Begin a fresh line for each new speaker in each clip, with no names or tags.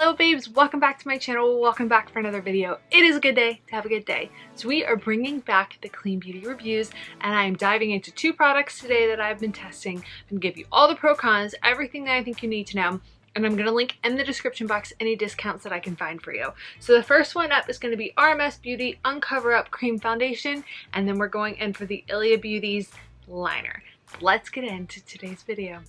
Hello babes, welcome back to my channel, welcome back for another video. It is a good day to have a good day. So we are bringing back the clean beauty reviews and I'm diving into two products today that I've been testing. I'm gonna give you all the pro cons, everything that I think you need to know, and I'm gonna link in the description box any discounts that I can find for you. So the first one up is gonna be RMS Beauty Uncover Up Cream Foundation, and then we're going in for the Ilia Beauty's liner. Let's get into today's video.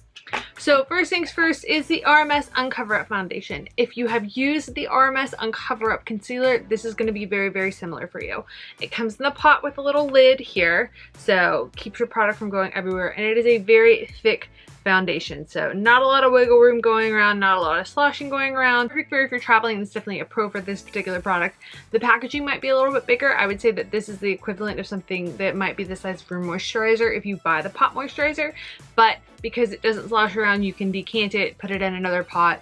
So first things first is the RMS Uncover Up Foundation. If you have used the RMS Uncover Up Concealer, this is going to be very, very similar for you. It comes in the pot with a little lid here, so keeps your product from going everywhere, and it is a very thick foundation, so not a lot of wiggle room going around, not a lot of sloshing going around. Perfect for if you're traveling. It's definitely a pro for this particular product. The packaging might be a little bit bigger. I would say that this is the equivalent of something that might be the size for moisturizer if you buy the pot moisturizer, but because it doesn't slosh around, you can decant it, put it in another pot,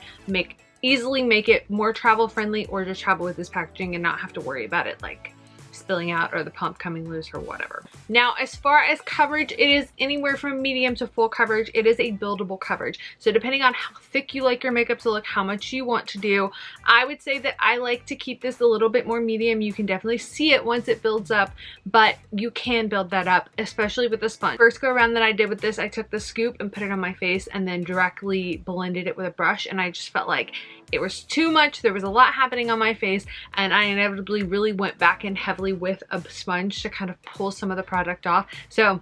easily make it more travel friendly, or just travel with this packaging and not have to worry about it like spilling out or the pump coming loose or whatever. Now, as far as coverage, it is anywhere from medium to full coverage. It is a buildable coverage. So depending on how thick you like your makeup to look, how much you want to do, I would say that I like to keep this a little bit more medium. You can definitely see it once it builds up, but you can build that up, especially with a sponge. First go around that I did with this, I took the scoop and put it on my face and then directly blended it with a brush, and I just felt like it was too much. There was a lot happening on my face, and I inevitably really went back in heavily with a sponge to kind of pull some of the product off. So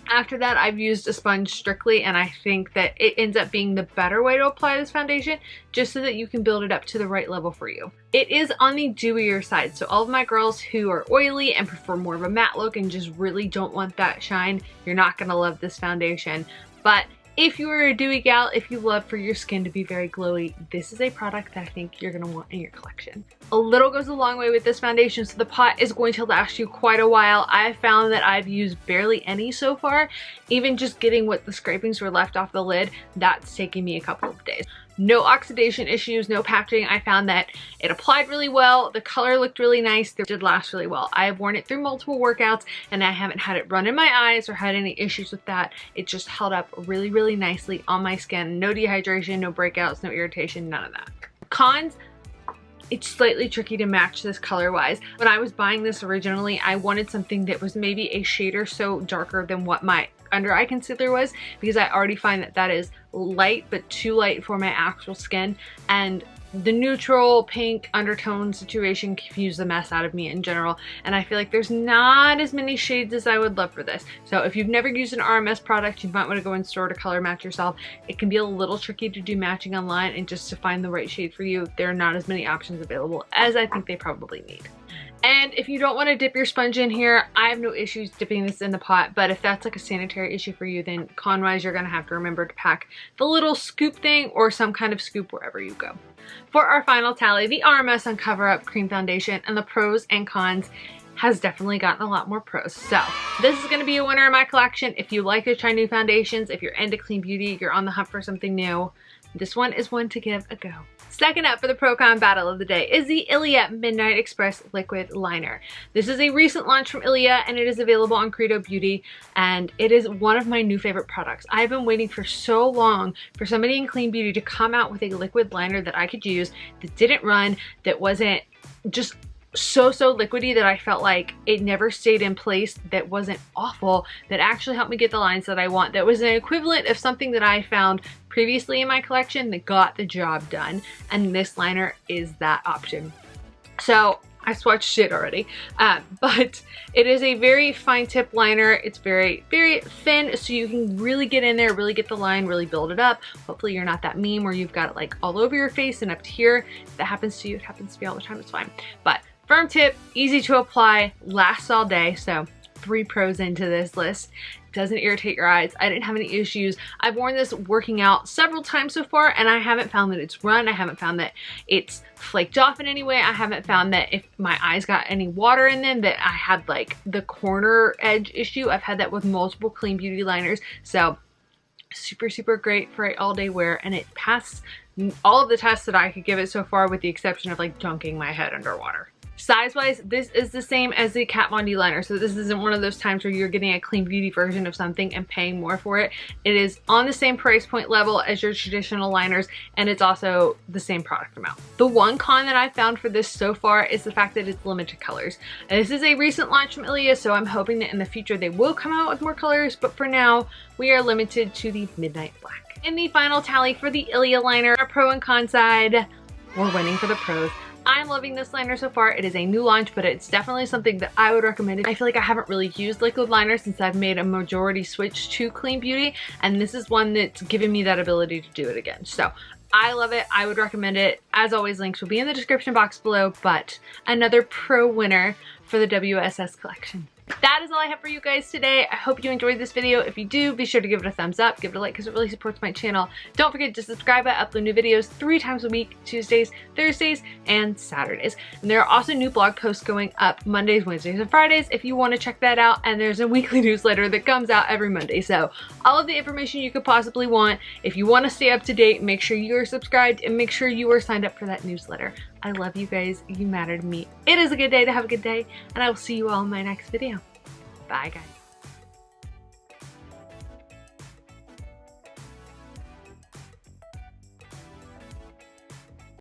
after that, I've used a sponge strictly, and I think that it ends up being the better way to apply this foundation, just so that you can build it up to the right level for you. It is on the dewier side, so all of my girls who are oily and prefer more of a matte look and just really don't want that shine, you're not gonna love this foundation. But if you are a dewy gal, if you love for your skin to be very glowy, this is a product that I think you're going to want in your collection. A little goes a long way with this foundation, so the pot is going to last you quite a while. I've found that I've used barely any so far. Even just getting what the scrapings were left off the lid, that's taken me a couple of days. No oxidation issues, no patching. I found that it applied really well. The color looked really nice. It did last really well. I have worn it through multiple workouts and I haven't had it run in my eyes or had any issues with that. It just held up really, really nicely on my skin. No dehydration, no breakouts, no irritation, none of that. Cons: it's slightly tricky to match this color wise. When I was buying this originally, I wanted something that was maybe a shade or so darker than what my under eye concealer was, because I already find that that is light, but too light for my actual skin, and the neutral pink undertone situation confused the mess out of me in general, and I feel like there's not as many shades as I would love for this. So if you've never used an RMS product, you might want to go in store to color match yourself. It can be a little tricky to do matching online, and just to find the right shade for you, there are not as many options available as I think they probably need. And if you don't want to dip your sponge in here, I have no issues dipping this in the pot, but if that's like a sanitary issue for you, then con-wise, you're going to have to remember to pack the little scoop thing or some kind of scoop wherever you go. For our final tally, the RMS Uncover Up Cream Foundation, and the pros and cons has definitely gotten a lot more pros. So this is going to be a winner in my collection. If you like to try new foundations, if you're into clean beauty, you're on the hunt for something new, this one is one to give a go. Second up for the pro-con battle of the day is the Ilia Midnight Express Liquid Liner. This is a recent launch from Ilia, and it is available on Credo Beauty, and it is one of my new favorite products. I've been waiting for so long for somebody in clean beauty to come out with a liquid liner that I could use, that didn't run, that wasn't just so liquidy that I felt like it never stayed in place, that wasn't awful, that actually helped me get the lines that I want, that was an equivalent of something that I found previously in my collection that got the job done, and this liner is that option. So I swatched it already, but it is a very fine tip liner. It's very, very thin, so you can really get in there, really get the line, really build it up. Hopefully you're not that meme where you've got it like all over your face and up to here. If that happens to you, it happens to me all the time, it's fine. But firm tip, easy to apply, lasts all day, so 3 pros into this list. Doesn't irritate your eyes. I didn't have any issues. I've worn this working out several times so far, and I haven't found that it's run. I haven't found that it's flaked off in any way. I haven't found that if my eyes got any water in them that I had like the corner edge issue. I've had that with multiple clean beauty liners. So super great for a all-day wear, and it passed all of the tests that I could give it so far, with the exception of like dunking my head underwater. Size-wise, this is the same as the Kat Von D liner, so this isn't one of those times where you're getting a clean beauty version of something and paying more for it. It is on the same price point level as your traditional liners, and it's also the same product amount. The one con that I've found for this so far is the fact that it's limited colors. And this is a recent launch from Ilia, so I'm hoping that in the future they will come out with more colors, but for now, we are limited to the Midnight Black. In the final tally for the Ilia liner, our pro and con side, we're winning for the pros. I'm loving this liner so far. It is a new launch, but it's definitely something that I would recommend. I feel like I haven't really used liquid liner since I've made a majority switch to clean beauty, and this is one that's given me that ability to do it again. So I love it. I would recommend it. As always, links will be in the description box below, but another pro winner for the WSS collection. That is all I have for you guys today. I hope you enjoyed this video. If you do, be sure to give it a thumbs up, give it a like because it really supports my channel. Don't forget to subscribe. I upload new videos 3 times a week, Tuesdays, Thursdays, and Saturdays. And there are also new blog posts going up Mondays, Wednesdays, and Fridays if you want to check that out. And there's a weekly newsletter that comes out every Monday. So all of the information you could possibly want. If you want to stay up to date, make sure you are subscribed and make sure you are signed up for that newsletter. I love you guys. You matter to me. It is a good day to have a good day, and I will see you all in my next video. Bye, guys.